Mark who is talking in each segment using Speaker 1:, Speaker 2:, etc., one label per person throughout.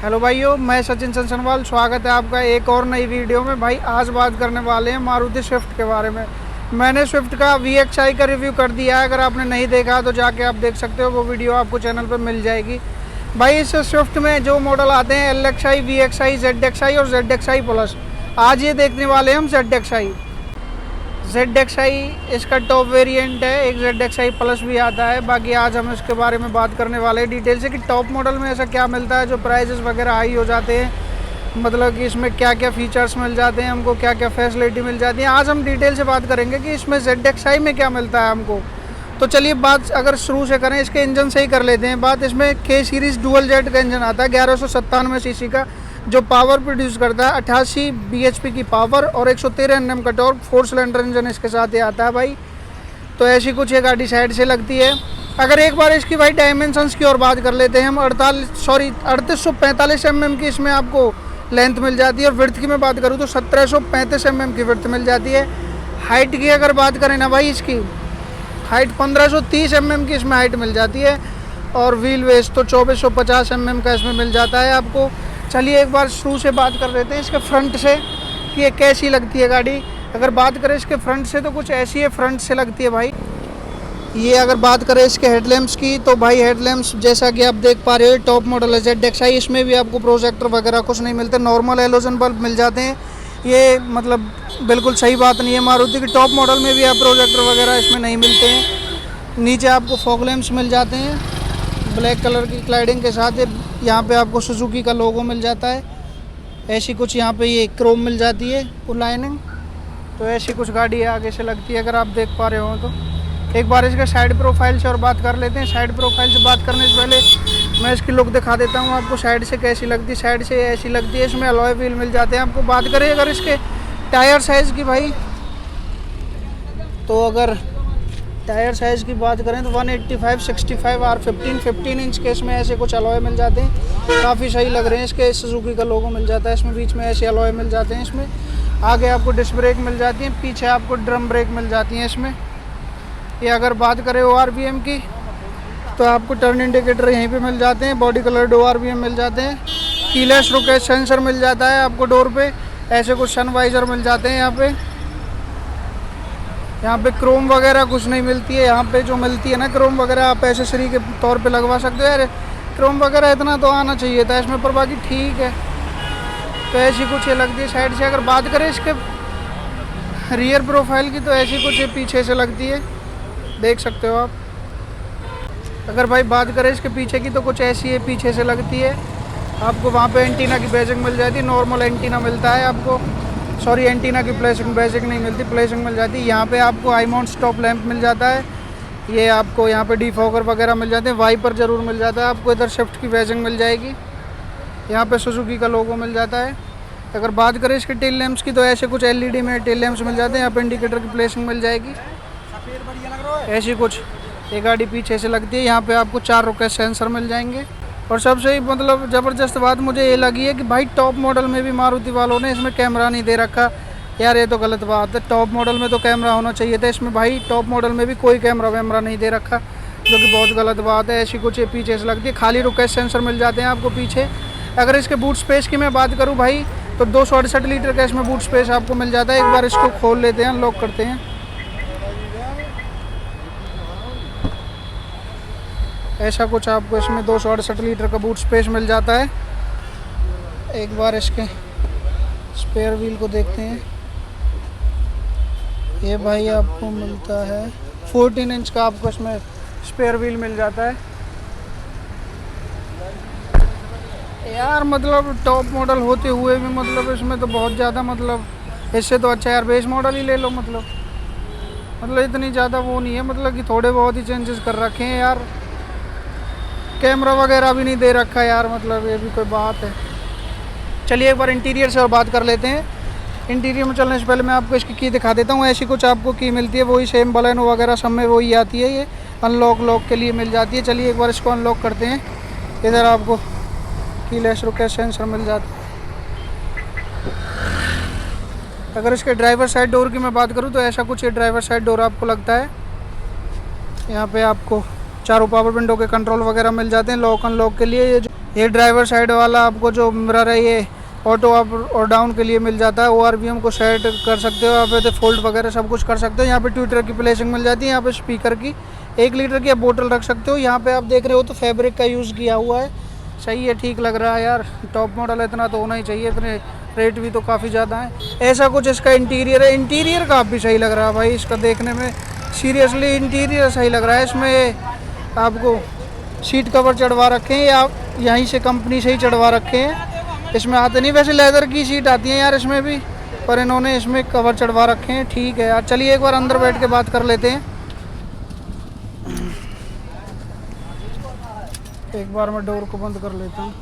Speaker 1: Hello भाइयों, मैं सचिन सनसनवाल। स्वागत है आपका एक और नई वीडियो में। भाई आज बात करने वाले हैं मारुति स्विफ्ट के बारे में। मैंने स्विफ्ट का VXI का रिव्यू कर दिया है। अगर आपने नहीं देखा तो जाके आप देख सकते हो, वो वीडियो आपको चैनल पर मिल जाएगी। भाई इस स्विफ्ट में जो मॉडल आते हैं LXI, VXI, ZXI और ZXI प्लस। आज ये देखने वाले हैं हम ZXI। इसका टॉप वेरिएंट है। एक ZXI प्लस भी आता है। बाकी आज हम इसके बारे में बात करने वाले हैं डिटेल से कि टॉप मॉडल में ऐसा क्या मिलता है जो प्राइजेस वगैरह हाई हो जाते हैं, मतलब कि इसमें क्या क्या फीचर्स मिल जाते हैं, हमको क्या क्या फैसिलिटी मिल जाती है। आज हम डिटेल से बात करेंगे कि इसमें ZXI में क्या मिलता है हमको। तो चलिए बात अगर शुरू से करें, इसके इंजन से ही कर लेते हैं बात। इसमें K सीरीज़ डुअल जेट का इंजन आता है 1197 सीसी का, जो पावर प्रोड्यूस करता है 88 bhp की पावर और 113 Nm का टॉर्क। 4 सिलेंडर इंजन इसके साथ ही आता है भाई। तो ऐसी कुछ ये गाड़ी साइड से लगती है। अगर एक बार इसकी भाई डायमेंशंस की और बात कर लेते हैं हम, 3845 mm की इसमें आपको लेंथ मिल जाती है। और विड्थ की मैं बात करूँ तो 1735 mm की विड्थ मिल जाती है। हाइट की अगर बात करें ना भाई, इसकी हाइट 1530 mm की इसमें हाइट मिल जाती है। और व्हील वेस्ट तो 2450 mm का इसमें मिल जाता है आपको। चलिए एक बार शुरू से बात कर लेते हैं इसके फ्रंट से कि ये कैसी लगती है गाड़ी। अगर बात करें इसके फ्रंट से तो कुछ ऐसी है फ्रंट से लगती है भाई। ये अगर बात करें इसके हेडलैम्प्स की तो भाई हेडलैम्प्स जैसा कि आप देख पा रहे हो टॉप मॉडल है ZXI। इसमें भी आपको प्रोजेक्टर वगैरह कुछ नहीं मिलते, नॉर्मल हेलोजन बल्ब मिल जाते हैं। ये मतलब बिल्कुल सही बात नहीं है मारुति की। टॉप मॉडल में भी आप प्रोजेक्टर वगैरह इसमें नहीं मिलते हैं। नीचे आपको फॉग लैंप्स मिल जाते हैं ब्लैक कलर की क्लाइडिंग के साथ। यहाँ पे आपको सुजुकी का लोगो मिल जाता है। ऐसी कुछ यहाँ पे ये क्रोम मिल जाती है फुल लाइनिंग। तो ऐसी कुछ गाड़ी आगे से लगती है अगर आप देख पा रहे हो तो। एक बार इसके साइड प्रोफाइल से और बात कर लेते हैं। साइड प्रोफाइल से बात करने से पहले मैं इसकी लुक दिखा देता हूँ आपको साइड से कैसी लगती है। साइड से ऐसी लगती है। इसमें अलॉय व्हील मिल जाते हैं आपको। बात करें अगर इसके टायर साइज़ की भाई, तो अगर टायर साइज़ की बात करें तो 185 65 R15 इंच के इसमें ऐसे कुछ अलॉय मिल जाते हैं। काफ़ी सही लग रहे हैं। इसके सुजुकी का लोगो मिल जाता है इसमें। बीच में ऐसे अलॉय मिल जाते हैं इसमें। आगे आपको डिस्क ब्रेक मिल जाती है, पीछे आपको ड्रम ब्रेक मिल जाती हैं इसमें। ये अगर बात करें ORVM की तो आपको टर्न इंडिकेटर यहीं पे मिल जाते हैं। बॉडी कलर ORVM मिल जाते हैं। कीलेस रुके सेंसर मिल जाता है आपको डोर पे। ऐसे कुछ सन वाइजर मिल जाते हैं यहाँ पे क्रोम वगैरह कुछ नहीं मिलती है। यहाँ पे जो मिलती है ना क्रोम वगैरह, आप एसेसरी के तौर पे लगवा सकते हो। यार क्रोम वगैरह इतना तो आना चाहिए था इसमें, पर बाकी ठीक है। तो ऐसी कुछ ये लगती है साइड से। अगर बात करें इसके रियर प्रोफाइल की तो ऐसी कुछ ये पीछे से लगती है, देख सकते हो आप। अगर भाई बात करें इसके पीछे की तो कुछ ऐसी है पीछे से लगती है। आपको वहाँ पे एंटीना की बैजिंग मिल जाती है। नॉर्मल एंटीना मिलता है आपको, सॉरी एंटीना की बैजिंग नहीं मिलती, प्लेसिंग मिल जाती है। यहाँ पे आपको आई माउंट स्टॉप लैंप मिल जाता है। ये आपको यहाँ पे डिफॉगर वगैरह मिल जाते हैं। वाइपर ज़रूर मिल जाता है आपको। इधर शिफ्ट की बैजिंग मिल जाएगी। यहाँ पे सुजुकी का लोगो मिल जाता है। अगर बात करें इसके टेल लैंप्स की तो ऐसे कुछ LED में टेल लैंप्स मिल जाते हैं। यहाँ पे इंडिकेटर की प्लेसिंग मिल जाएगी। ऐसी कुछ ये गाड़ी पीछे से लगती है। यहाँ पे आपको 4 रुके सेंसर मिल जाएंगे। और सबसे मतलब ज़बरदस्त बात मुझे ये लगी है कि भाई टॉप मॉडल में भी मारुति वालों ने इसमें कैमरा नहीं दे रखा। यार ये तो गलत बात है। टॉप मॉडल में तो कैमरा होना चाहिए था। इसमें भाई टॉप मॉडल में भी कोई कैमरा वैमरा नहीं दे रखा, जो कि बहुत गलत बात है। ऐसी कुछ ये पीछे से लगती है। खाली रुके सेंसर मिल जाते हैं आपको पीछे। अगर इसके बूट स्पेस की मैं बात करूँ भाई तो 268 लीटर का इसमें बूट स्पेस आपको मिल जाता है। एक बार इसको खोल लेते हैं, अनलॉक करते हैं। ऐसा कुछ आपको इसमें 268 लीटर का बूट स्पेस मिल जाता है। एक बार इसके स्पेयर व्हील को देखते हैं। ये भाई आपको मिलता है 14 इंच का, आपको इसमें स्पेयर व्हील मिल जाता है। यार मतलब टॉप मॉडल होते हुए भी मतलब इसमें तो बहुत ज़्यादा, मतलब इससे तो अच्छा यार बेस मॉडल ही ले लो। मतलब इतनी ज़्यादा वो नहीं है, मतलब कि थोड़े बहुत ही चेंजेस कर रखे हैं यार। कैमरा वगैरह भी नहीं दे रखा यार, मतलब ये भी कोई बात है। चलिए एक बार इंटीरियर से और बात कर लेते हैं। इंटीरियर में चलने से पहले मैं आपको इसकी की दिखा देता हूँ। ऐसी कुछ आपको की मिलती है, वही सेम बलेनो वगैरह सब में वही आती है। ये अनलॉक लॉक के लिए मिल जाती है। चलिए एक बार इसको अनलॉक करते हैं। इधर आपको कीलेस रुके सेंसर मिल जाता है। अगर इसके ड्राइवर साइड डोर की मैं बात करूँ तो ऐसा कुछ ये ड्राइवर साइड डोर आपको लगता है। यहाँ पे आपको चारों पावर विंडो के कंट्रोल वगैरह मिल जाते हैं लॉक अनलॉक के लिए। ये जो ये ड्राइवर साइड वाला आपको जो मिरर है ये ऑटो अप और डाउन के लिए मिल जाता है। ORVM को सेट कर सकते हो यहाँ पे, तो फोल्ड वगैरह सब कुछ कर सकते हो। यहाँ पे ट्विटर की प्लेसिंग मिल जाती है। यहाँ पे स्पीकर की 1 लीटर की आप बोतल रख सकते हो। यहाँ पे आप देख रहे हो तो फैब्रिक का यूज़ किया हुआ है, सही है, ठीक लग रहा है यार। टॉप मॉडल इतना तो होना ही चाहिए, इतने रेट भी तो काफ़ी ज़्यादा है। ऐसा कुछ इसका इंटीरियर है, इंटीरियर काफ़ी सही लग रहा है भाई इसका देखने में, सीरियसली इंटीरियर सही लग रहा है। इसमें आपको सीट कवर चढ़वा रखे हैं या यहीं से कंपनी से ही चढ़वा रखे हैं, इसमें आते नहीं। वैसे लेदर की सीट आती है यार इसमें भी, पर इन्होंने इसमें कवर चढ़वा रखे हैं, ठीक है यार। चलिए एक बार अंदर बैठ के बात कर लेते हैं। एक बार मैं डोर को बंद कर लेता हूँ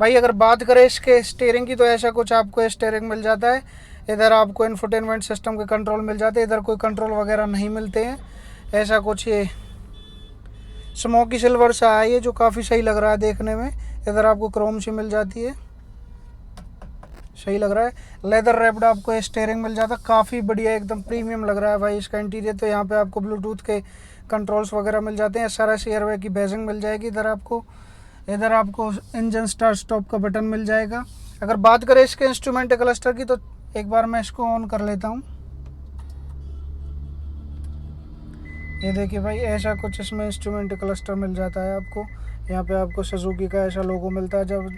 Speaker 1: भाई। अगर बात करें इसके स्टीयरिंग की तो ऐसा कुछ आपको स्टीयरिंग मिल जाता है। इधर आपको इंफोटेनमेंट सिस्टम के कंट्रोल मिल जाते हैं, इधर कोई कंट्रोल वगैरह नहीं मिलते हैं। ऐसा कुछ ये स्मोकी सिल्वर सा है ये, जो काफ़ी सही लग रहा है देखने में। इधर आपको क्रोम सी मिल जाती है, सही लग रहा है। लेदर रैप्ड आपको स्टीयरिंग मिल जाता है, काफ़ी बढ़िया एकदम प्रीमियम लग रहा है भाई इसका इंटीरियर। तो यहाँ पे आपको ब्लूटूथ के कंट्रोल्स वगैरह मिल जाते हैं। SRS एयरबैग की बैजिंग मिल जाएगी। इधर आपको इंजन स्टार्ट स्टॉप का बटन मिल जाएगा। अगर बात करें इसके इंस्ट्रूमेंट क्लस्टर की तो एक बार मैं इसको ऑन कर लेता हूँ। ये देखिए भाई, ऐसा कुछ इसमें इंस्ट्रूमेंट क्लस्टर मिल जाता है आपको। यहाँ पे आपको सुजुकी का ऐसा लोगो मिलता है जब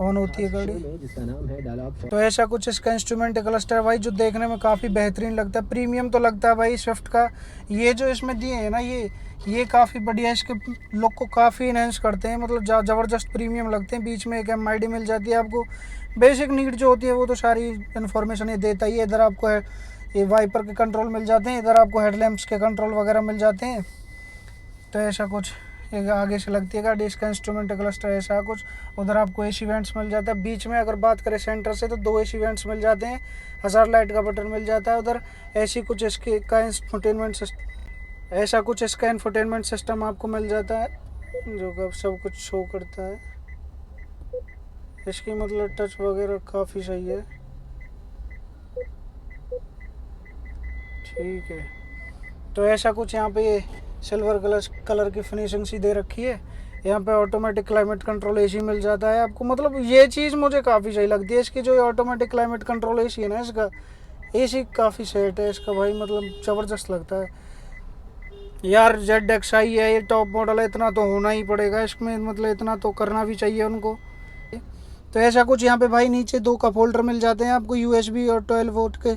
Speaker 1: ऑन होती है गाड़ी, जिसका नाम है डाला। तो ऐसा कुछ इसका इंस्ट्रूमेंट क्लस्टर भाई, जो देखने में काफ़ी बेहतरीन लगता है, प्रीमियम तो लगता है भाई स्विफ्ट का। ये जो इसमें दिए हैं ना, ये काफ़ी बढ़िया, इसके लुक को काफ़ी इनहेंस करते हैं, मतलब ज़बरदस्त प्रीमियम लगते हैं। बीच में एक MID मिल जाती है आपको, बेसिक नीड जो होती है वो तो सारी इन्फॉर्मेशन ये देता ही है। इधर आपको ये वाइपर के कंट्रोल मिल जाते हैं, इधर आपको हेडलैम्प्स के कंट्रोल वगैरह मिल जाते हैं। तो ऐसा कुछ एक आगे से लगती है गाड़ी, इसका इंस्ट्रूमेंट क्लस्टर ऐसा कुछ। उधर आपको AC वेंट्स मिल जाता है। बीच में अगर बात करें सेंटर से तो 2 AC वेंट्स मिल जाते हैं। हज़ार लाइट का बटन मिल जाता है उधर। ऐसी कुछ इसके का इंफोटेनमेंट सिस्टम, ऐसा कुछ इसका इंफोटेनमेंट सिस्टम आपको मिल जाता है, जो सब कुछ शो करता है। इसकी मतलब टच वगैरह काफ़ी सही है, ठीक है। तो ऐसा कुछ यहाँ पे सिल्वर कलर की फिनिशिंग सी दे रखी है। यहाँ पे ऑटोमेटिक क्लाइमेट कंट्रोल AC मिल जाता है आपको। मतलब ये चीज़ मुझे काफ़ी सही लगती है इसकी, जो ऑटोमेटिक क्लाइमेट कंट्रोल AC है ना, इसका AC काफ़ी सेट है इसका भाई, मतलब ज़बरदस्त लगता है यार। ZXi है, ये टॉप मॉडल है, इतना तो होना ही पड़ेगा इसमें, मतलब इतना तो करना भी चाहिए उनको। तो ऐसा कुछ यहाँ पे भाई नीचे 2 कप होल्डर मिल जाते हैं आपको, USB और 12 वोल्ट के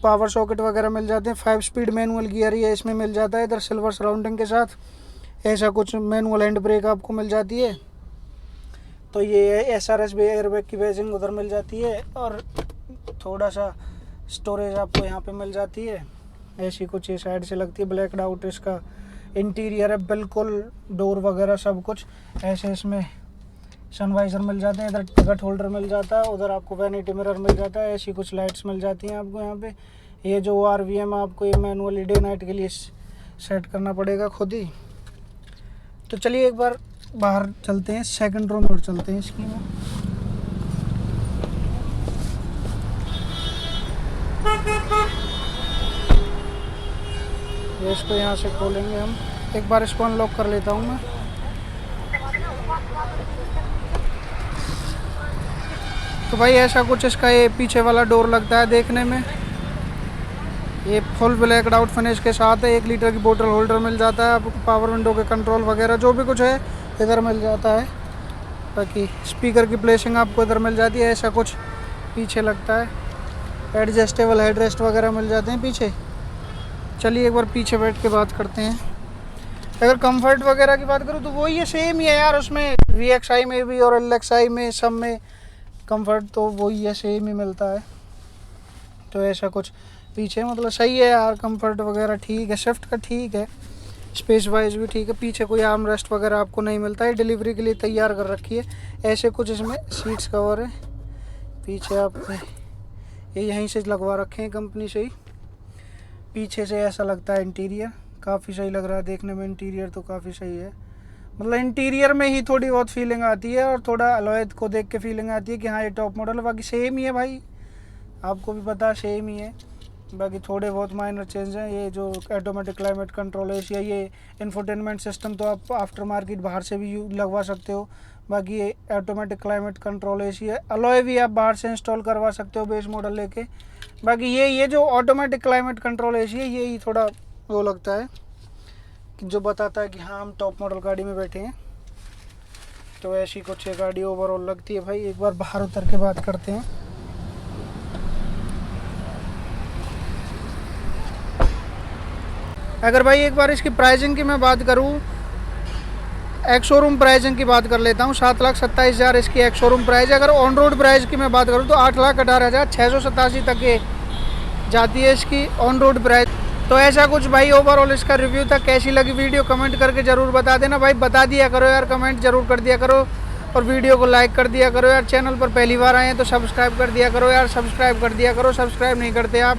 Speaker 1: पावर सॉकेट वगैरह मिल जाते हैं। 5 स्पीड मैनुअल गियर ये इसमें मिल जाता है, इधर सिल्वर सराउंडिंग के साथ। ऐसा कुछ मैनुअल हैंड ब्रेक आपको मिल जाती है। तो ये SRS एयरबैग की बैजिंग उधर मिल जाती है, और थोड़ा सा स्टोरेज आपको यहाँ पे मिल जाती है। ऐसी कुछ ये साइड से लगती है। ब्लैक आउट इसका इंटीरियर है बिल्कुल, डोर वगैरह सब कुछ ऐसे। इसमें सनवाइज़र मिल जाते हैं, इधर टिकट होल्डर मिल जाता है, उधर आपको वैनिटी मिरर मिल जाता है। ऐसी कुछ लाइट्स मिल जाती हैं आपको यहाँ पे। ये जो ORVM आपको ये मैनुअली डे नाइट के लिए सेट करना पड़ेगा खुद ही। तो चलिए एक बार बाहर चलते हैं, सेकंड रो में चलते हैं इसकी में। ये इसको यहाँ से खोलेंगे हम, एक बार इसको अनलॉक कर लेता हूँ मैं। तो भाई ऐसा कुछ इसका ये पीछे वाला डोर लगता है देखने में। ये फुल ब्लैक आउट फिनिश के साथ है। 1 लीटर की बोतल होल्डर मिल जाता है आपको, पावर विंडो के कंट्रोल वगैरह जो भी कुछ है इधर मिल जाता है। बाकी स्पीकर की प्लेसिंग आपको इधर मिल जाती है। ऐसा कुछ पीछे लगता है, एडजस्टेबल हेडरेस्ट वगैरह मिल जाते हैं पीछे। चलिए एक बार पीछे बैठ के बात करते हैं। अगर कंफर्ट वगैरह की बात करूँ तो वही है, सेम ही है यार, उसमें VXi में भी और LXi में सब में कंफर्ट तो वही है, सेम ही मिलता है। तो ऐसा कुछ पीछे मतलब सही है यार, कंफर्ट वगैरह ठीक है, स्विफ्ट का ठीक है, स्पेस वाइज भी ठीक है। पीछे कोई आर्म रेस्ट वगैरह आपको नहीं मिलता है, डिलीवरी के लिए तैयार कर रखी है। ऐसे कुछ इसमें सीट्स कवर है, पीछे आपने ये यहीं से लगवा रखे हैं कंपनी से ही। पीछे से ऐसा लगता है इंटीरियर, काफ़ी सही लग रहा है देखने में। इंटीरियर तो काफ़ी सही है, मतलब इंटीरियर में ही थोड़ी बहुत फीलिंग आती है, और थोड़ा अलॉयद को देख के फीलिंग आती है कि हाँ ये टॉप मॉडल है। बाकी सेम ही है भाई, आपको भी पता सेम ही है। बाकी थोड़े बहुत माइनर चेंज हैं। ये जो ऑटोमेटिक क्लाइमेट कंट्रोल है या ये इंफोटेनमेंट सिस्टम तो आप आफ्टर मार्केट बाहर से भी लगवा सकते हो। बाकी ये ऑटोमेटिक क्लाइमेट कंट्रोल एसी है। अलॉय भी आप बाहर से इंस्टॉल करवा सकते हो बेस मॉडल लेके। बाकी ये जो ऑटोमेटिक क्लाइमेट कंट्रोल एसी है यही थोड़ा वो लगता है कि जो बताता है कि हाँ हम टॉप मॉडल गाड़ी में बैठे हैं। तो ऐसी कुछ ये गाड़ी ओवरऑल लगती है भाई। एक बार बाहर उतर के बात करते हैं। अगर भाई एक बार इसकी प्राइसिंग की मैं बात करूँ, एक शोरूम प्राइसिंग की बात कर लेता हूँ। 7,27,000 इसकी एक शोरूम प्राइस है। अगर ऑन रोड प्राइस की मैं बात करूँ तो 8,18,687 तक ये जाती है इसकी ऑन रोड प्राइस। तो ऐसा कुछ भाई ओवरऑल इसका रिव्यू था। कैसी लगी वीडियो कमेंट करके ज़रूर बता देना भाई। बता दिया करो यार, कमेंट जरूर कर दिया करो और वीडियो को लाइक कर दिया करो यार। चैनल पर पहली बार आए हैं तो सब्सक्राइब कर दिया करो यार, सब्सक्राइब कर दिया करो। सब्सक्राइब नहीं करते आप।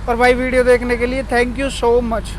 Speaker 1: और भाई वीडियो देखने के लिए थैंक यू सो मच।